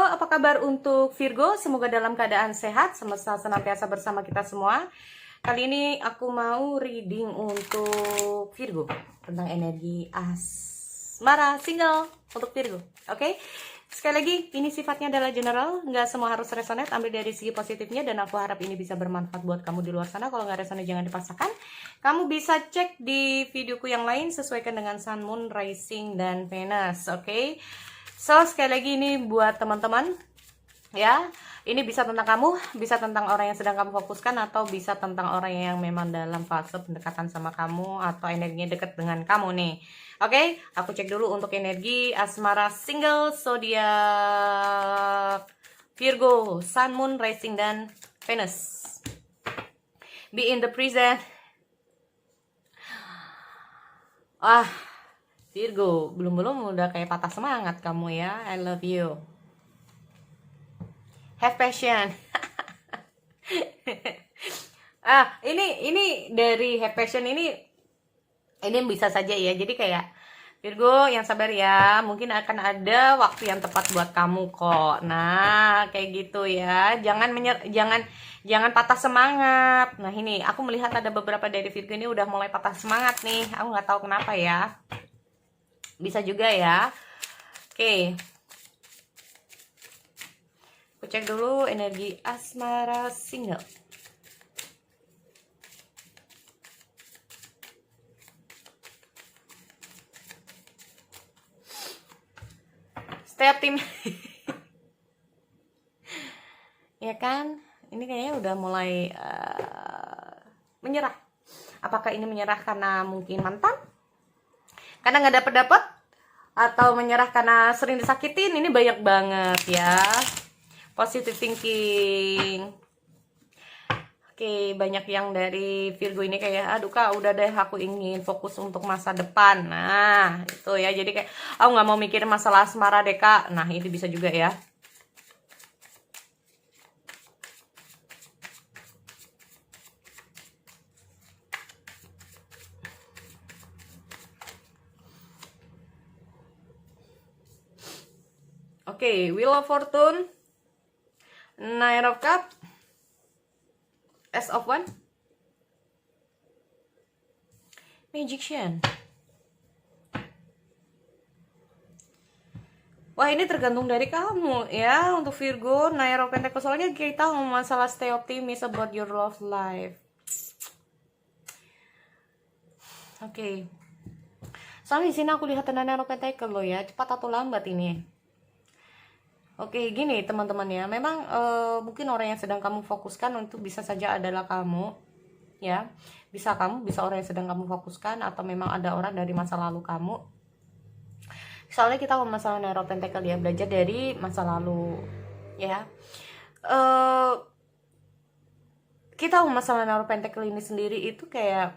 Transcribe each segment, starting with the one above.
apa kabar untuk Virgo? Semoga dalam keadaan sehat, semesta senantiasa bersama kita semua. Kali ini aku mau reading untuk Virgo tentang energi asmara single untuk Virgo. Oke? Sekali lagi, ini sifatnya adalah general, nggak semua harus resonate, ambil dari segi positifnya, dan aku harap ini bisa bermanfaat buat kamu di luar sana. Kalau nggak resonate jangan dipaksakan. Kamu bisa cek di videoku yang lain, sesuaikan dengan Sun, Moon, Rising, dan Venus. Oke? So, sekali lagi ini buat teman-teman ya. Ini bisa tentang kamu, bisa tentang orang yang sedang kamu fokuskan, atau bisa tentang orang yang memang dalam fase pendekatan sama kamu atau energinya dekat dengan kamu nih. Oke, aku cek dulu untuk energi asmara single zodiak Virgo, Sun, Moon, Rising, dan Venus. Be in the present. Virgo, belum udah kayak patah semangat kamu ya. I love you. Have passion. Ini dari have passion ini bisa saja ya. Jadi kayak Virgo yang sabar ya. Mungkin akan ada waktu yang tepat buat kamu kok. Nah, kayak gitu ya. Jangan patah semangat. Nah, ini aku melihat ada beberapa dari Virgo ini udah mulai patah semangat nih. Aku nggak tahu kenapa ya. Bisa juga ya. Oke. Aku cek dulu energi asmara single. Stay optimis. Ya kan? Ini kayaknya udah mulai menyerah. Apakah ini menyerah karena mungkin mantan? Karena nggak dapet, atau menyerah karena sering disakitin? Ini banyak banget ya. Positive thinking. Oke, banyak yang dari Virgo ini kayak, aduh kak, udah deh, aku ingin fokus untuk masa depan. Nah, itu ya. Jadi kayak, aku nggak mau mikirin masalah asmara deh kak. Nah, ini bisa juga ya. Oke, Wheel of Fortune, Nine of Cups, Ace of Wands, Magician. Wah, ini tergantung dari kamu ya untuk Virgo. Nine of Pentacles, soalnya kita ngomong masalah stay optimistic about your love life. Oke. Soalnya di sini aku lihat tanda Nine of Pentacles loh ya, cepat atau lambat ini. Oke, gini teman-teman ya, memang mungkin orang yang sedang kamu fokuskan itu bisa saja adalah kamu, ya. Bisa kamu, bisa orang yang sedang kamu fokuskan, atau memang ada orang dari masa lalu kamu. Soalnya kita ngomong masalah Nine of Pentacles ya, belajar dari masa lalu, ya. Kita ngomong masalah Nine of Pentacles ini sendiri itu kayak,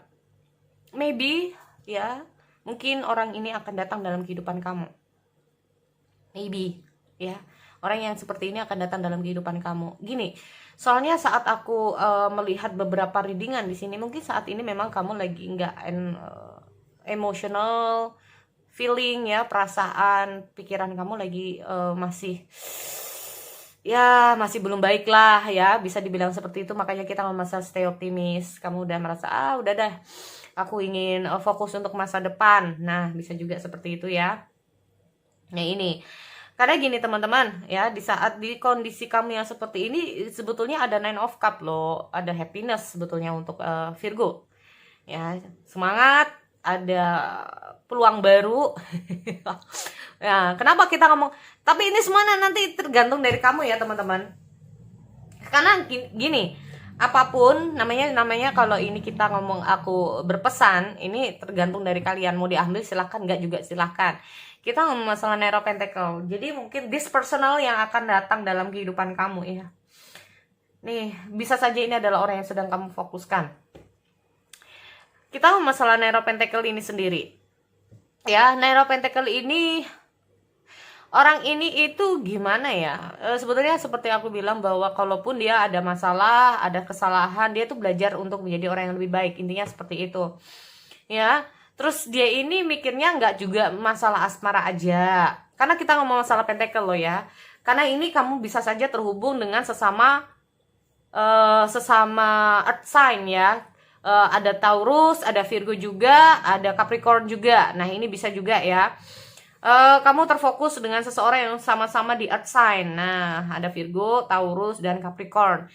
maybe, ya, mungkin orang ini akan datang dalam kehidupan kamu. Maybe, ya. Orang yang seperti ini akan datang dalam kehidupan kamu. Gini, soalnya saat aku melihat beberapa readingan di sini, mungkin saat ini memang kamu lagi nggak emotional feeling ya, perasaan, pikiran kamu lagi masih belum baik lah ya, bisa dibilang seperti itu. Makanya kita ngomong masalah stay optimis. Kamu udah merasa udah dah, aku ingin fokus untuk masa depan. Nah, bisa juga seperti itu ya. Nah, ini karena gini teman-teman ya, di saat di kondisi kamu yang seperti ini, sebetulnya ada Nine of Cups loh, ada happiness sebetulnya untuk Virgo ya, semangat, ada peluang baru. Ya, kenapa kita ngomong, tapi ini semua nanti tergantung dari kamu ya teman-teman. Karena gini, apapun namanya kalau ini kita ngomong aku berpesan, ini tergantung dari kalian, mau diambil silahkan, nggak juga silahkan. Kita ngomong masalah Nine of Pentacles, jadi mungkin this personal yang akan datang dalam kehidupan kamu ya. Nih, bisa saja ini adalah orang yang sedang kamu fokuskan. Kita ngomong masalah Nine of Pentacles ini sendiri ya. Nine of Pentacles ini, orang ini itu gimana ya, sebetulnya seperti aku bilang bahwa kalaupun dia ada masalah, ada kesalahan, dia tuh belajar untuk menjadi orang yang lebih baik, intinya seperti itu ya. Terus dia ini mikirnya nggak juga masalah asmara aja, karena kita ngomong masalah pentacle loh ya. Karena ini kamu bisa saja terhubung dengan sesama earth sign ya. Ada Taurus, ada Virgo juga, ada Capricorn juga. Nah, ini bisa juga ya. Kamu terfokus dengan seseorang yang sama-sama di earth sign. Nah, ada Virgo, Taurus, dan Capricorn.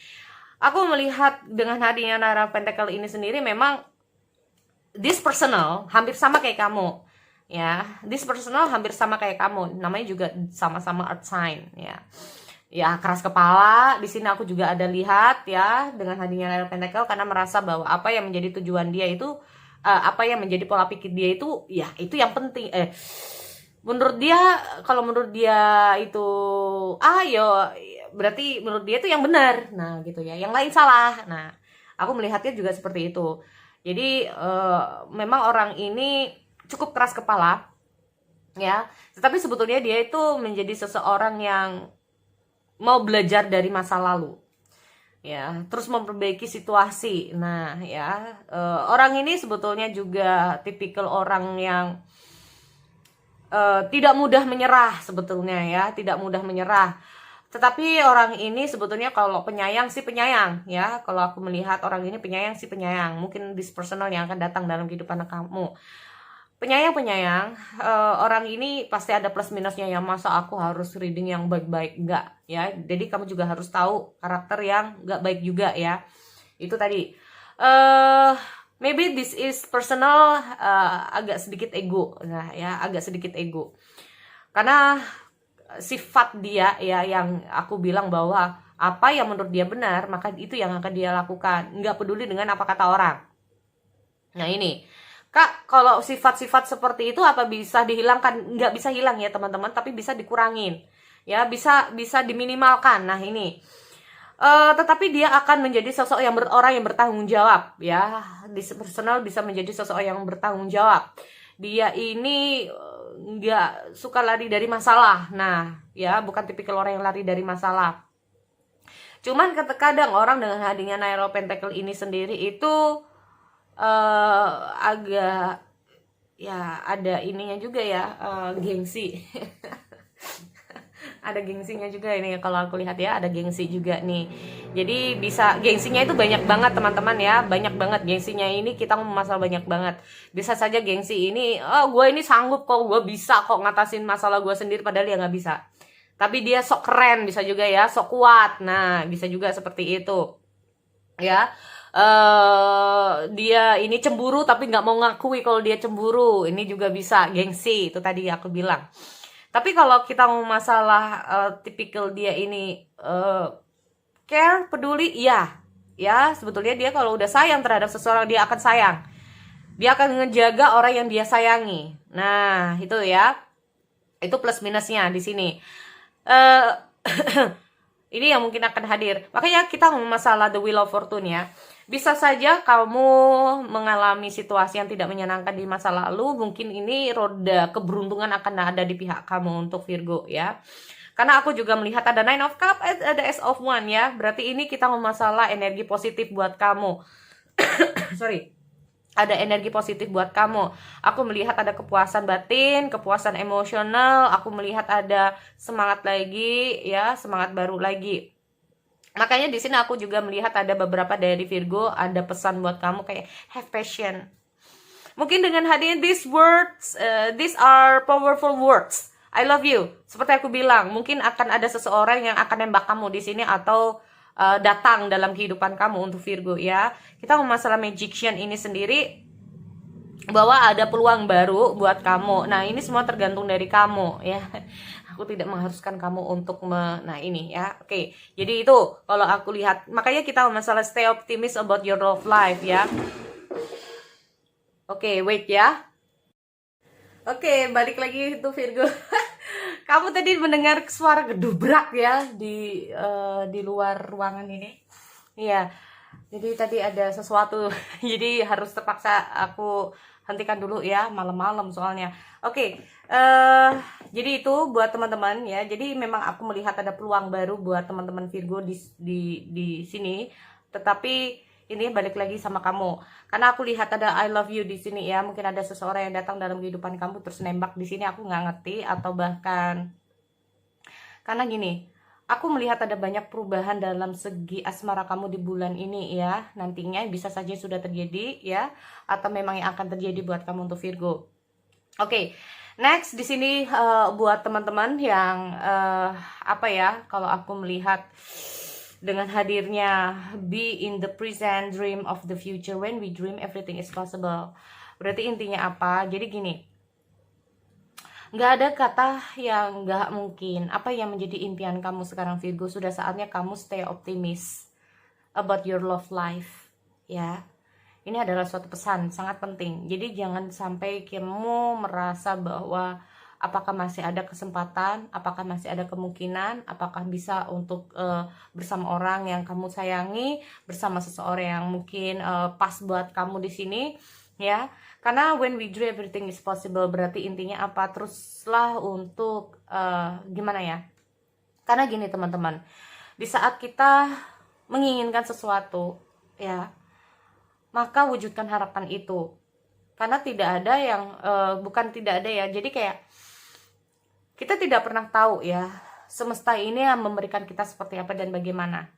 Aku melihat dengan hadirnya Nine of Pentacle ini sendiri memang this personal hampir sama kayak kamu. Ya, this personal hampir sama kayak kamu. Namanya juga sama-sama earth sign ya. Ya, keras kepala. Di sini aku juga ada lihat ya dengan hadirnya Nine of Pentacle, karena merasa bahwa apa yang menjadi tujuan dia itu, apa yang menjadi pola pikir dia itu, ya itu yang penting. Menurut dia, kalau menurut dia itu yo berarti menurut dia itu yang benar. Nah, gitu ya. Yang lain salah. Nah, aku melihatnya juga seperti itu. Jadi memang orang ini cukup keras kepala ya. Tetapi sebetulnya dia itu menjadi seseorang yang mau belajar dari masa lalu. Ya, terus memperbaiki situasi. Nah, ya, orang ini sebetulnya juga tipikal orang yang tidak mudah menyerah sebetulnya ya, tidak mudah menyerah. Tetapi orang ini sebetulnya kalau penyayang sih penyayang ya. Kalau aku melihat orang ini penyayang sih penyayang. Mungkin this personal yang akan datang dalam kehidupan kamu. Penyayang, orang ini pasti ada plus minusnya ya. Masa aku harus reading yang baik-baik? Enggak ya. Jadi kamu juga harus tahu karakter yang enggak baik juga ya. Itu tadi. Maybe this is personal, agak sedikit ego. Nah ya, agak sedikit ego. Karena sifat dia ya, yang aku bilang bahwa apa yang menurut dia benar, maka itu yang akan dia lakukan. Enggak peduli dengan apa kata orang. Nah ini, Kak, kalau sifat-sifat seperti itu apa bisa dihilangkan? Nggak bisa hilang ya teman-teman, tapi bisa dikurangin. Ya, bisa diminimalkan. Nah ini, tetapi dia akan menjadi sosok yang orang yang bertanggung jawab. Ya, di personal bisa menjadi sosok yang bertanggung jawab. Dia ini nggak suka lari dari masalah. Nah, ya bukan tipikal orang yang lari dari masalah. Cuman kadang orang dengan hadirnya Nine of Pentacle ini sendiri itu agak ya ada ininya juga ya, gengsi. Ada gengsinya juga ini kalau aku lihat ya, ada gengsi juga nih. Jadi bisa gengsinya itu banyak banget teman-teman ya, banyak banget gengsinya ini, kita ngomong masalah banyak banget. Bisa saja gengsi ini, gue ini sanggup kok, gue bisa kok ngatasin masalah gue sendiri, padahal dia nggak bisa. Tapi dia sok keren, bisa juga ya, sok kuat. Nah, bisa juga seperti itu ya. Dia ini cemburu tapi nggak mau ngakui kalau dia cemburu. Ini juga bisa gengsi, itu tadi aku bilang. Tapi kalau kita mau masalah tipikal dia ini care, peduli, ya sebetulnya dia kalau udah sayang terhadap seseorang, dia akan sayang. Dia akan ngejaga orang yang dia sayangi. Nah itu ya, itu plus minusnya di sini. Ini yang mungkin akan hadir. Makanya kita ngomong masalah the wheel of fortune ya. Bisa saja kamu mengalami situasi yang tidak menyenangkan di masa lalu. Mungkin ini roda keberuntungan akan ada di pihak kamu untuk Virgo ya. Karena aku juga melihat ada Nine of Cups, ada Ace of Wands ya. Berarti ini kita ngomong masalah energi positif buat kamu. Sorry. Ada energi positif buat kamu. Aku melihat ada kepuasan batin, kepuasan emosional. Aku melihat ada semangat lagi ya, semangat baru lagi. Makanya di sini aku juga melihat ada beberapa dari Virgo, ada pesan buat kamu kayak have passion. Mungkin dengan hadirnya these words, these are powerful words. I love you. Seperti aku bilang, mungkin akan ada seseorang yang akan nembak kamu di sini atau datang dalam kehidupan kamu untuk Virgo ya. Kita ngomong masalah magician ini sendiri, bahwa ada peluang baru buat kamu. Nah ini semua tergantung dari kamu ya. Aku tidak mengharuskan kamu untuk nah ini ya. Oke, jadi itu kalau aku lihat. Makanya kita masalah stay optimistic about your love life ya. Oke, wait ya. Oke, balik lagi itu Virgo. Kamu tadi mendengar suara gedubrak ya di luar ruangan ini. Iya. Jadi tadi ada sesuatu. Jadi harus terpaksa aku hentikan dulu ya, malam-malam soalnya. Oke, jadi itu buat teman-teman ya. Jadi memang aku melihat ada peluang baru buat teman-teman Virgo di sini. Tetapi ini balik lagi sama kamu. Karena aku lihat ada I love you di sini ya. Mungkin ada seseorang yang datang dalam kehidupan kamu terus nembak di sini, aku nggak ngerti, atau bahkan Karena gini, aku melihat ada banyak perubahan dalam segi asmara kamu di bulan ini ya. Nantinya bisa saja sudah terjadi ya, atau memang yang akan terjadi buat kamu untuk Virgo. Oke, next di sini buat teman-teman yang apa ya, kalau aku melihat dengan hadirnya be in the present, dream of the future. When we dream, everything is possible. Berarti intinya apa? Jadi gini, nggak ada kata yang nggak mungkin. Apa yang menjadi impian kamu sekarang Virgo? Sudah saatnya kamu stay optimis about your love life, ya. Ini adalah suatu pesan sangat penting. Jadi jangan sampai kamu merasa bahwa apakah masih ada kesempatan, apakah masih ada kemungkinan, apakah bisa untuk bersama orang yang kamu sayangi, bersama seseorang yang mungkin pas buat kamu di sini, ya. Karena when we dream everything is possible, berarti intinya apa? Teruslah untuk gimana ya? Karena gini teman-teman, di saat kita menginginkan sesuatu, ya, maka wujudkan harapan itu. Karena tidak ada yang bukan tidak ada ya. Jadi kayak kita tidak pernah tahu ya, semesta ini yang memberikan kita seperti apa dan bagaimana.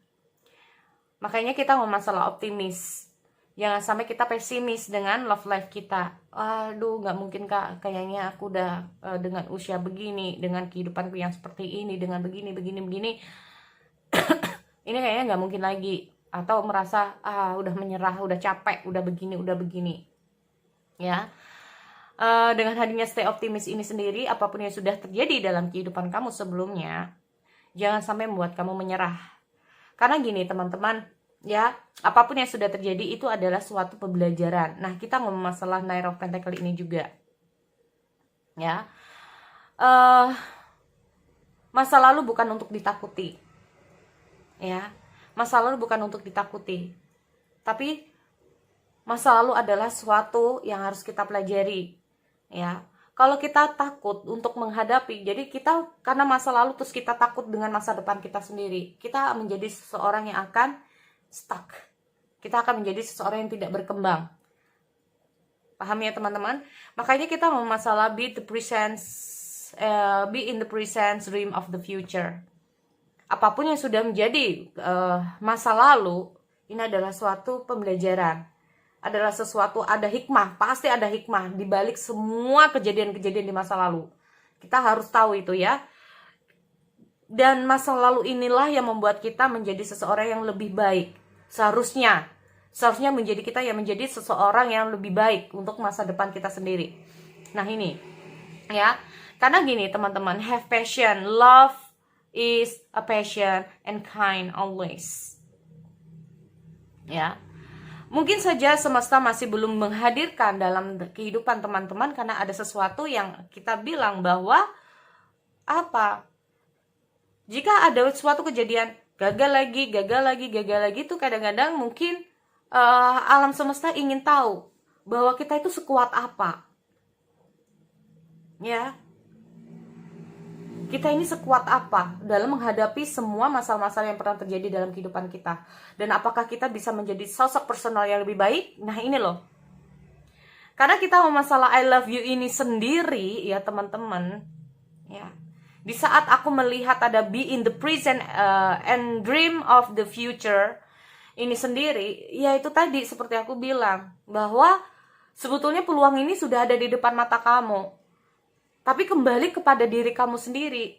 Makanya kita mau masalah optimis. Jangan sampai kita pesimis dengan love life kita. Aduh, nggak mungkin kak, kayaknya aku udah dengan usia begini, dengan kehidupanku yang seperti ini, dengan begini. Ini kayaknya nggak mungkin lagi. Atau merasa udah menyerah, udah capek, udah begini. Ya, dengan hadirnya stay optimis ini sendiri, apapun yang sudah terjadi dalam kehidupan kamu sebelumnya, jangan sampai membuat kamu menyerah. Karena gini teman-teman, ya, apapun yang sudah terjadi itu adalah suatu pembelajaran. Nah, kita ngomong masalah Nine of Pentacle ini juga, ya. Masa lalu bukan untuk ditakuti, ya. Masa lalu bukan untuk ditakuti, tapi masa lalu adalah suatu yang harus kita pelajari, ya. Kalau kita takut untuk menghadapi, jadi kita karena masa lalu terus kita takut dengan masa depan kita sendiri, kita menjadi seseorang yang akan stuck. Kita akan menjadi seseorang yang tidak berkembang. Paham ya teman-teman? Makanya kita mau masalah be in the present, dream of the future. Apapun yang sudah menjadi masa lalu, ini adalah suatu pembelajaran. Adalah sesuatu, ada hikmah, pasti ada hikmah di balik semua kejadian-kejadian di masa lalu. Kita harus tahu itu ya. Dan masa lalu inilah yang membuat kita menjadi seseorang yang lebih baik. Seharusnya menjadi kita yang menjadi seseorang yang lebih baik untuk masa depan kita sendiri. Nah ini, ya. Karena gini teman-teman, have passion, love is a passion and kind always. Ya. Mungkin saja semesta masih belum menghadirkan dalam kehidupan teman-teman karena ada sesuatu yang kita bilang bahwa apa? Jika ada suatu kejadian gagal lagi tuh kadang-kadang mungkin alam semesta ingin tahu bahwa kita itu sekuat apa. Ya. Kita ini sekuat apa dalam menghadapi semua masalah-masalah yang pernah terjadi dalam kehidupan kita. Dan apakah kita bisa menjadi sosok personal yang lebih baik? Nah ini loh. Karena kita mau masalah I love you ini sendiri ya teman-teman. Ya. Di saat aku melihat ada be in the present and dream of the future ini sendiri, ya itu tadi seperti aku bilang. Bahwa sebetulnya peluang ini sudah ada di depan mata kamu. Tapi kembali kepada diri kamu sendiri,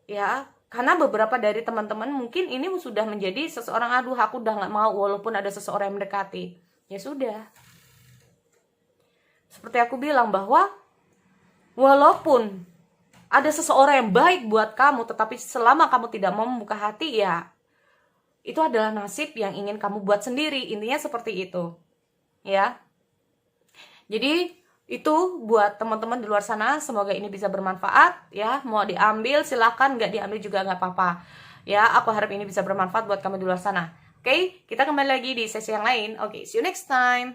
ya. Karena beberapa dari teman-teman mungkin ini sudah menjadi seseorang, aduh aku udah gak mau walaupun ada seseorang yang mendekati. Ya sudah. Seperti aku bilang bahwa walaupun ada seseorang yang baik buat kamu, tetapi selama kamu tidak mau membuka hati, ya itu adalah nasib yang ingin kamu buat sendiri. Intinya seperti itu, ya. Jadi itu buat teman-teman di luar sana, semoga ini bisa bermanfaat ya. Mau diambil silahkan, nggak diambil juga nggak apa-apa ya. Aku harap ini bisa bermanfaat buat kamu di luar sana. Oke, kita kembali lagi di sesi yang lain. Oke, see you next time.